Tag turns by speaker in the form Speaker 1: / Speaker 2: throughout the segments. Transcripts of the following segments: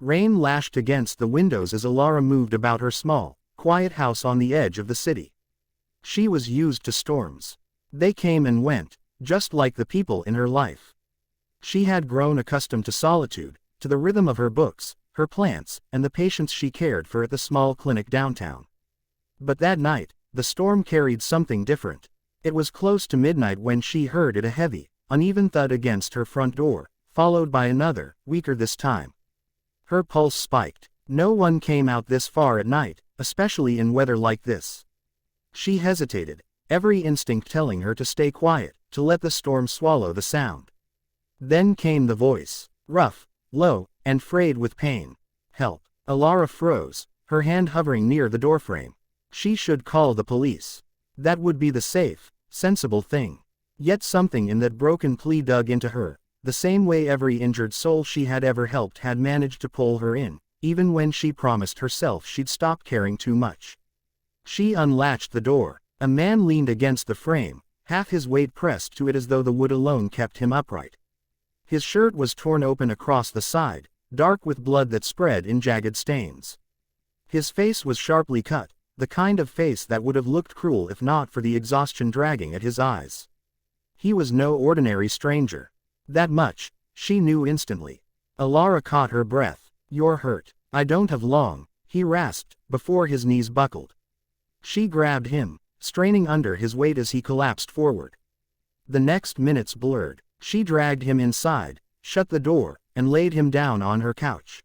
Speaker 1: Rain lashed against the windows as Elara moved about her small, quiet house on the edge of the city. She was used to storms. They came and went, just like the people in her life. She had grown accustomed to solitude, to the rhythm of her books, her plants, and the patients she cared for at the small clinic downtown. But that night, the storm carried something different. It was close to midnight when she heard it, a heavy, uneven thud against her front door, followed by another, weaker this time. Her pulse spiked. No one came out this far at night, especially in weather like this. She hesitated, every instinct telling her to stay quiet, to let the storm swallow the sound. Then came the voice, rough, low, and frayed with pain. Help. Elara froze, her hand hovering near the doorframe. She should call the police. That would be the safe, sensible thing. Yet something in that broken plea dug into her, the same way every injured soul she had ever helped had managed to pull her in, even when she promised herself she'd stop caring too much. She unlatched the door. A man leaned against the frame, half his weight pressed to it as though the wood alone kept him upright. His shirt was torn open across the side, dark with blood that spread in jagged stains. His face was sharply cut, the kind of face that would have looked cruel if not for the exhaustion dragging at his eyes. He was no ordinary stranger. That much, she knew instantly. Elara caught her breath. "You're hurt." "I don't have long," he rasped, before his knees buckled. She grabbed him, straining under his weight as he collapsed forward. The next minutes blurred. She dragged him inside, shut the door, and laid him down on her couch.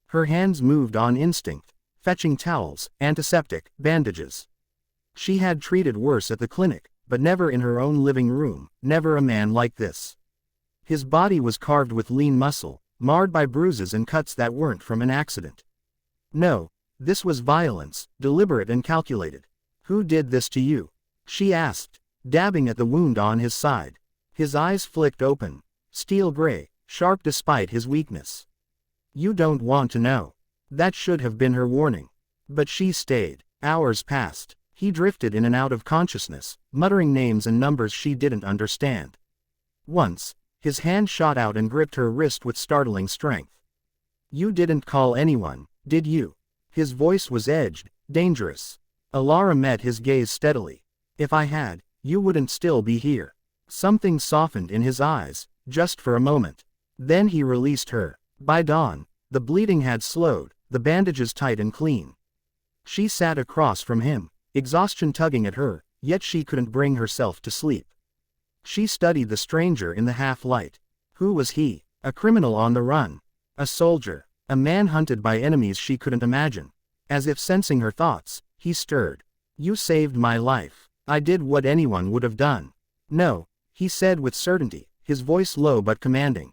Speaker 1: Her hands moved on instinct, fetching towels, antiseptic, bandages. She had treated worse at the clinic, but never in her own living room, never a man like this. His body was carved with lean muscle, marred by bruises and cuts that weren't from an accident. No, this was violence, deliberate and calculated. "Who did this to you?" she asked, dabbing at the wound on his side. His eyes flicked open, steel gray, sharp despite his weakness. "You don't want to know." That should have been her warning. But she stayed. Hours passed. He drifted in and out of consciousness, muttering names and numbers she didn't understand. Once, his hand shot out and gripped her wrist with startling strength. "You didn't call anyone, did you?" His voice was edged, dangerous. Elara met his gaze steadily. "If I had, you wouldn't still be here." Something softened in his eyes, just for a moment. Then he released her. By dawn, the bleeding had slowed, the bandages tight and clean. She sat across from him, exhaustion tugging at her, yet she couldn't bring herself to sleep. She studied the stranger in the half-light. Who was he? A criminal on the run? A soldier? A man hunted by enemies she couldn't imagine? As if sensing her thoughts, he stirred. "You saved my life. I did what anyone would have done." "No," he said with certainty, his voice low but commanding.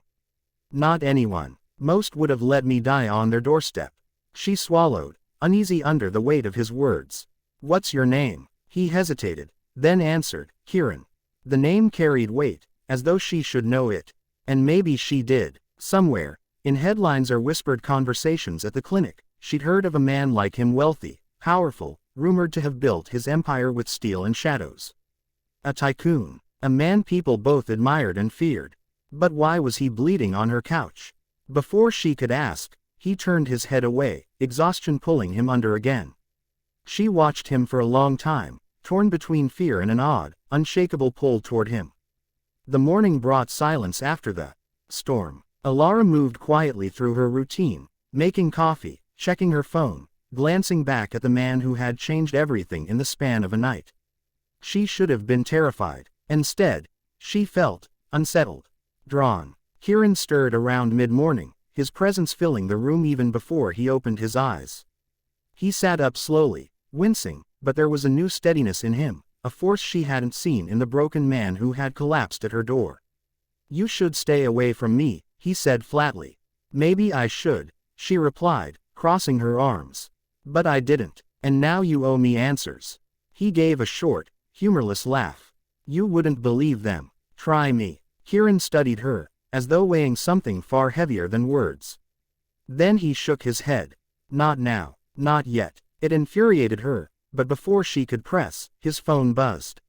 Speaker 1: "Not anyone. Most would have let me die on their doorstep." She swallowed, uneasy under the weight of his words. "What's your name?" He hesitated, then answered, "Kieran." The name carried weight, as though she should know it. And maybe she did. Somewhere, in headlines or whispered conversations at the clinic, she'd heard of a man like him, wealthy, powerful, rumored to have built his empire with steel and shadows. A tycoon. A man people both admired and feared. But why was he bleeding on her couch? Before she could ask, he turned his head away, exhaustion pulling him under again. She watched him for a long time, torn between fear and an odd, unshakable pull toward him. The morning brought silence after the storm. Elara moved quietly through her routine, making coffee, checking her phone, glancing back at the man who had changed everything in the span of a night. She should have been terrified. Instead, she felt unsettled, drawn. Kieran stirred around mid-morning, his presence filling the room even before he opened his eyes. He sat up slowly, wincing, but there was a new steadiness in him, a force she hadn't seen in the broken man who had collapsed at her door. "You should stay away from me," he said flatly. "Maybe I should," she replied, crossing her arms. "But I didn't, and now you owe me answers." He gave a short, humorless laugh. "You wouldn't believe them. Try me." Kieran studied her, as though weighing something far heavier than words. Then he shook his head. "Not now, not yet." It infuriated her, but before she could press, his phone buzzed.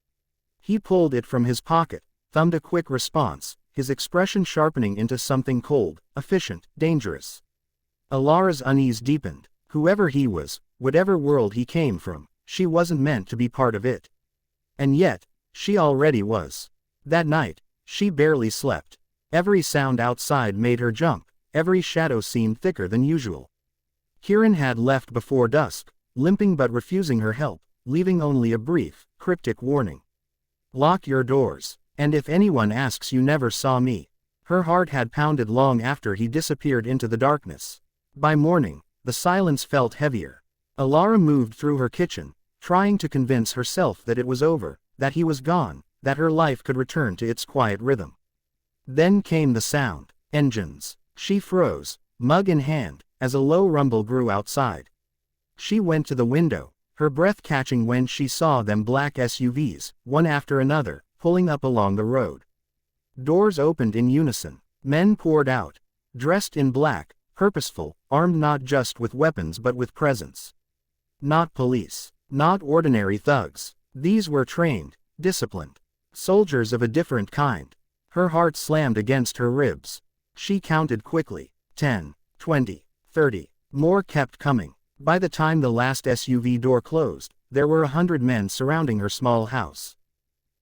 Speaker 1: He pulled it from his pocket, thumbed a quick response, his expression sharpening into something cold, efficient, dangerous. Elara's unease deepened. Whoever he was, whatever world he came from, she wasn't meant to be part of it. And yet, she already was. That night, she barely slept. Every sound outside made her jump, every shadow seemed thicker than usual. Kieran had left before dusk, limping but refusing her help, leaving only a brief, cryptic warning. "Lock your doors, and if anyone asks, you never saw me." Her heart had pounded long after he disappeared into the darkness. By morning, the silence felt heavier. Elara moved through her kitchen, trying to convince herself that it was over, that he was gone, that her life could return to its quiet rhythm. Then came the sound. Engines. She froze, mug in hand, as a low rumble grew outside. She went to the window, her breath catching when she saw them black SUVs, one after another, pulling up along the road. Doors opened in unison. Men poured out, dressed in black, purposeful, armed not just with weapons but with presence. Not police, not ordinary thugs. These were trained, disciplined, soldiers of a different kind. Her heart slammed against her ribs. She counted quickly. 10, 20, 30. More kept coming. By the time the last SUV door closed, there were 100 men surrounding her small house.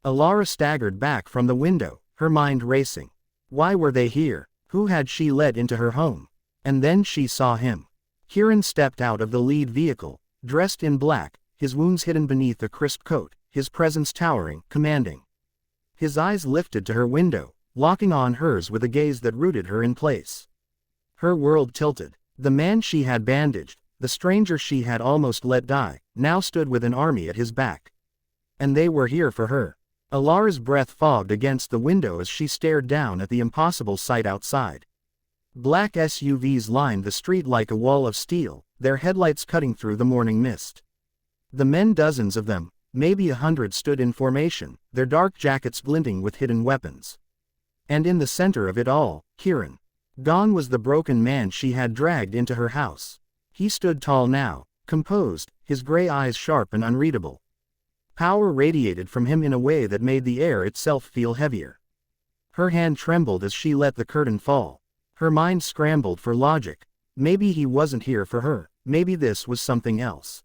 Speaker 1: Elara staggered back from the window, her mind racing. Why were they here? Who had she let into her home? And then she saw him. Kieran stepped out of the lead vehicle, dressed in black, his wounds hidden beneath a crisp coat, his presence towering, commanding. His eyes lifted to her window, locking on hers with a gaze that rooted her in place. Her world tilted. The man she had bandaged, the stranger she had almost let die, now stood with an army at his back. And they were here for her. Elara's breath fogged against the window as she stared down at the impossible sight outside. Black SUVs lined the street like a wall of steel, their headlights cutting through the morning mist. The men, dozens of them, maybe 100, stood in formation, their dark jackets glinting with hidden weapons. And in the center of it all, Kieran. Gone was the broken man she had dragged into her house. He stood tall now, composed, his gray eyes sharp and unreadable. Power radiated from him in a way that made the air itself feel heavier. Her hand trembled as she let the curtain fall. Her mind scrambled for logic. Maybe he wasn't here for her, maybe this was something else.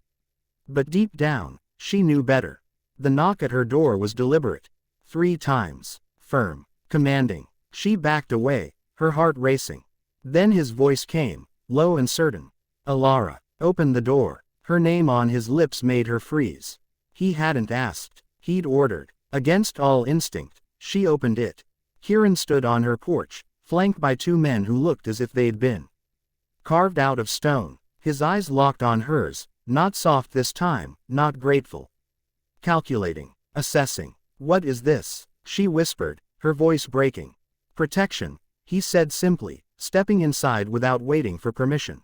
Speaker 1: But deep down, she knew better. The knock at her door was deliberate. 3 times. Firm. Commanding. She backed away, her heart racing. Then his voice came, low and certain. "Elara, open the door." Her name on his lips made her freeze. He hadn't asked, he'd ordered. Against all instinct, she opened it. Kieran stood on her porch, flanked by 2 men who looked as if they'd been carved out of stone. His eyes locked on hers, not soft this time, not grateful. Calculating. Assessing. "What is this?" she whispered, her voice breaking. "Protection," he said simply, stepping inside without waiting for permission.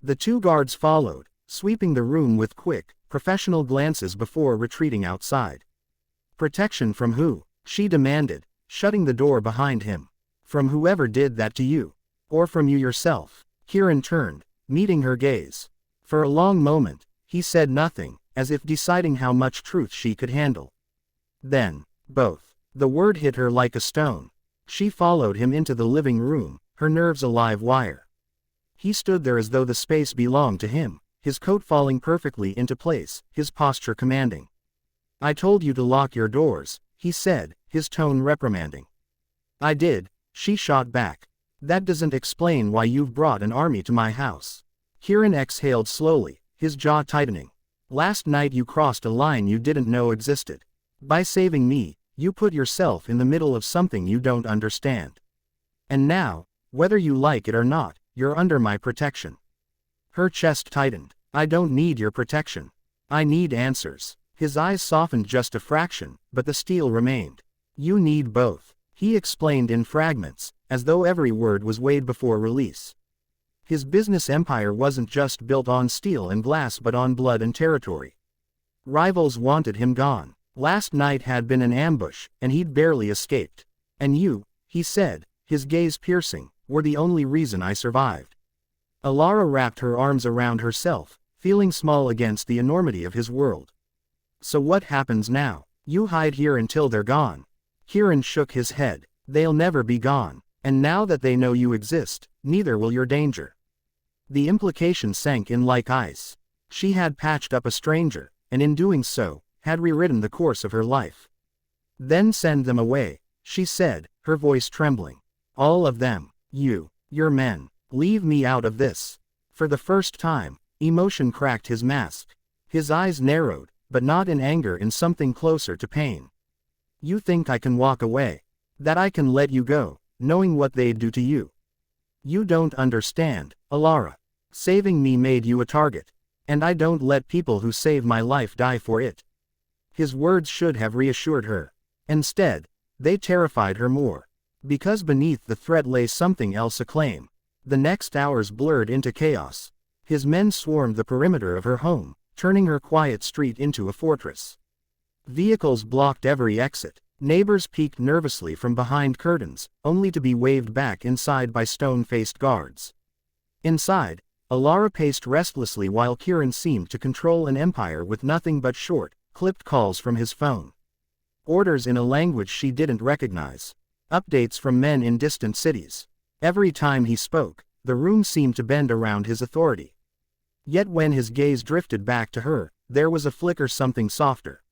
Speaker 1: The 2 guards followed, sweeping the room with quick, professional glances before retreating outside. "Protection from who?" she demanded, shutting the door behind him. "From whoever did that to you. Or from you yourself." Kieran turned, meeting her gaze. For a long moment, he said nothing, as if deciding how much truth she could handle. Then, both. The word hit her like a stone. She followed him into the living room, her nerves a live wire. He stood there as though the space belonged to him, his coat falling perfectly into place, his posture commanding. "I told you to lock your doors," he said, his tone reprimanding. "I did," she shot back. "That doesn't explain why you've brought an army to my house." Kieran exhaled slowly, his jaw tightening. "Last night you crossed a line you didn't know existed. By saving me, you put yourself in the middle of something you don't understand. And now, whether you like it or not, you're under my protection." Her chest tightened. "I don't need your protection. I need answers." His eyes softened just a fraction, but the steel remained. "You need both," he explained in fragments, as though every word was weighed before release. His business empire wasn't just built on steel and glass but on blood and territory. Rivals wanted him gone. Last night had been an ambush, and he'd barely escaped. "And you," he said, his gaze piercing, "were the only reason I survived." Elara wrapped her arms around herself, feeling small against the enormity of his world. "So what happens now? You hide here until they're gone." Kieran shook his head. "They'll never be gone. And now that they know you exist, neither will your danger." The implication sank in like ice. She had patched up a stranger, and in doing so, had rewritten the course of her life. Then send them away, she said, her voice trembling. All of them. Your men. Leave me out of this. For the first time, emotion cracked his mask. His eyes narrowed, but not in anger, in something closer to pain. You think I can walk away? That I can let you go, knowing what they'd do to you? You don't understand, Elara. Saving me made you a target. And I don't let people who save my life die for it. His words should have reassured her. Instead, they terrified her more. Because beneath the threat lay something else aflame. The next hours blurred into chaos. His men swarmed the perimeter of her home, turning her quiet street into a fortress. Vehicles blocked every exit. Neighbors peeked nervously from behind curtains, only to be waved back inside by stone-faced guards. Inside, Elara paced restlessly while Kieran seemed to control an empire with nothing but short, clipped calls from his phone. Orders in a language she didn't recognize. Updates from men in distant cities. Every time he spoke, the room seemed to bend around his authority. Yet when his gaze drifted back to her, there was a flicker, something softer.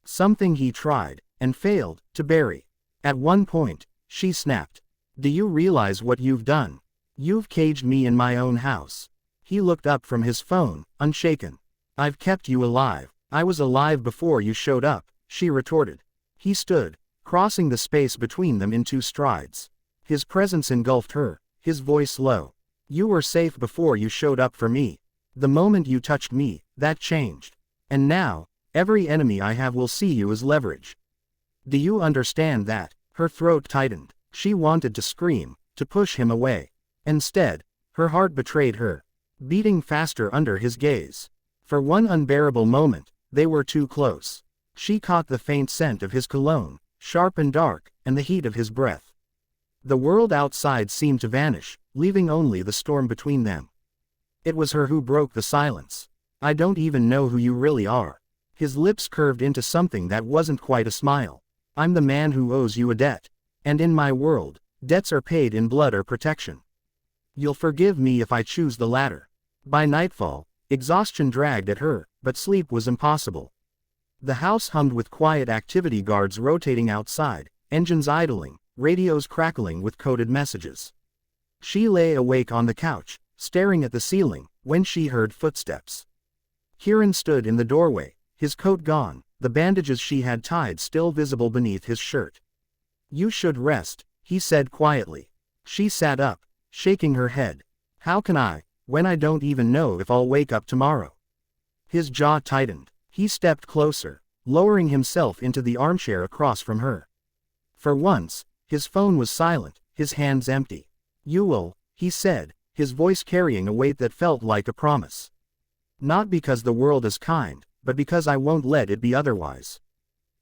Speaker 1: Something he tried, and failed, to bury. At one point, she snapped. Do you realize what you've done? You've caged me in my own house. He looked up from his phone, unshaken. I've kept you alive. I was alive before you showed up, she retorted. He stood, crossing the space between them in 2 strides. His presence engulfed her, his voice low. You were safe before you showed up for me. The moment you touched me, that changed. And now, every enemy I have will see you as leverage. Do you understand that? Her throat tightened. She wanted to scream, to push him away. Instead, her heart betrayed her, beating faster under his gaze. For one unbearable moment, they were too close. She caught the faint scent of his cologne, sharp and dark, and the heat of his breath. The world outside seemed to vanish, leaving only the storm between them. It was her who broke the silence. I don't even know who you really are. His lips curved into something that wasn't quite a smile. I'm the man who owes you a debt. And in my world, debts are paid in blood or protection. You'll forgive me if I choose the latter. By nightfall, exhaustion dragged at her, but sleep was impossible. The house hummed with quiet activity, guards rotating outside, engines idling, radios crackling with coded messages. She lay awake on the couch, staring at the ceiling, when she heard footsteps. Kieran stood in the doorway, his coat gone, the bandages she had tied still visible beneath his shirt. You should rest, he said quietly. She sat up, shaking her head. How can I, when I don't even know if I'll wake up tomorrow? His jaw tightened. He stepped closer, lowering himself into the armchair across from her. For once, his phone was silent, his hands empty. You will, he said, his voice carrying a weight that felt like a promise. Not because the world is kind, but because I won't let it be otherwise.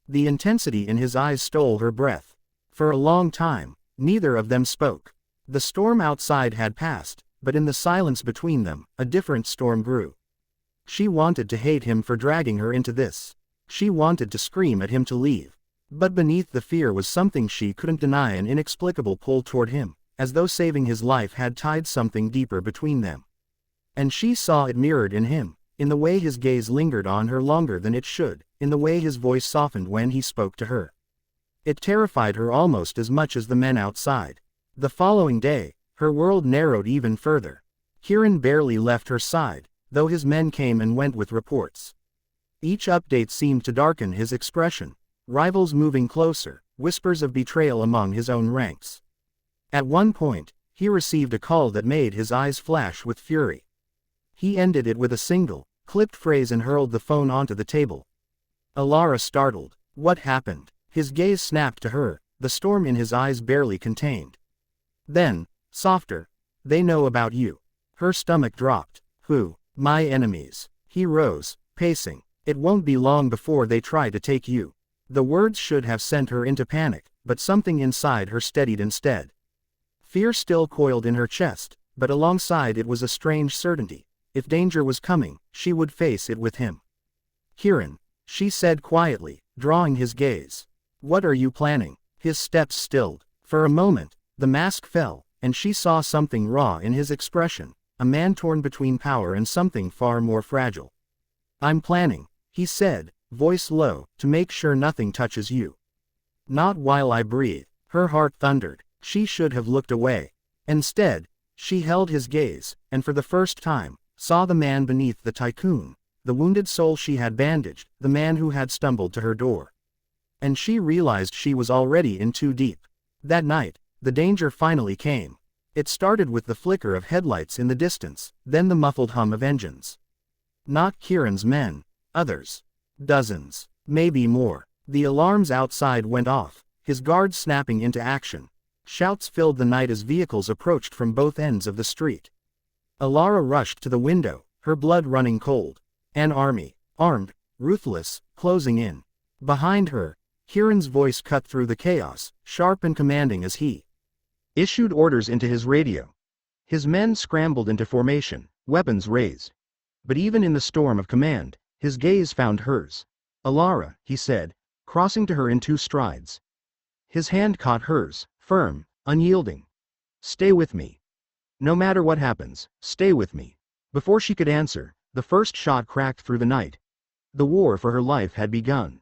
Speaker 1: The intensity in his eyes stole her breath. For a long time, neither of them spoke. The storm outside had passed, but in the silence between them, a different storm grew. She wanted to hate him for dragging her into this. She wanted to scream at him to leave. But beneath the fear was something she couldn't deny, an inexplicable pull toward him, as though saving his life had tied something deeper between them. And she saw it mirrored in him, in the way his gaze lingered on her longer than it should, in the way his voice softened when he spoke to her. It terrified her almost as much as the men outside. The following day, her world narrowed even further. Kieran barely left her side, though his men came and went with reports. Each update seemed to darken his expression. Rivals moving closer, whispers of betrayal among his own ranks. At one point, he received a call that made his eyes flash with fury. He ended it with a single, clipped phrase and hurled the phone onto the table. Elara startled. What happened? His gaze snapped to her, the storm in his eyes barely contained. Then, softer, they know about you. Her stomach dropped. Who? My enemies. He rose, pacing. It won't be long before they try to take you. The words should have sent her into panic, but something inside her steadied instead. Fear still coiled in her chest, but alongside it was a strange certainty. If danger was coming, she would face it with him. Kieran, she said quietly, drawing his gaze. What are you planning? His steps stilled. For a moment, the mask fell, and she saw something raw in his expression, a man torn between power and something far more fragile. I'm planning, he said, voice low, to make sure nothing touches you. Not while I breathe. Her heart thundered. She should have looked away. Instead, she held his gaze, and for the first time, saw the man beneath the tycoon, the wounded soul she had bandaged, the man who had stumbled to her door. And she realized she was already in too deep. That night, the danger finally came. It started with the flicker of headlights in the distance, then the muffled hum of engines. Not Kieran's men. Others. Dozens. Maybe more. The alarms outside went off, his guards snapping into action. Shouts filled the night as vehicles approached from both ends of the street. Elara rushed to the window, her blood running cold. An army, armed, ruthless, closing in. Behind her, Kieran's voice cut through the chaos, sharp and commanding as he issued orders into his radio. His men scrambled into formation, weapons raised. But even in the storm of command, his gaze found hers. "Elara," he said, crossing to her in 2 strides. His hand caught hers, firm, unyielding. "Stay with me. No matter what happens, stay with me." Before she could answer, the first shot cracked through the night. The war for her life had begun.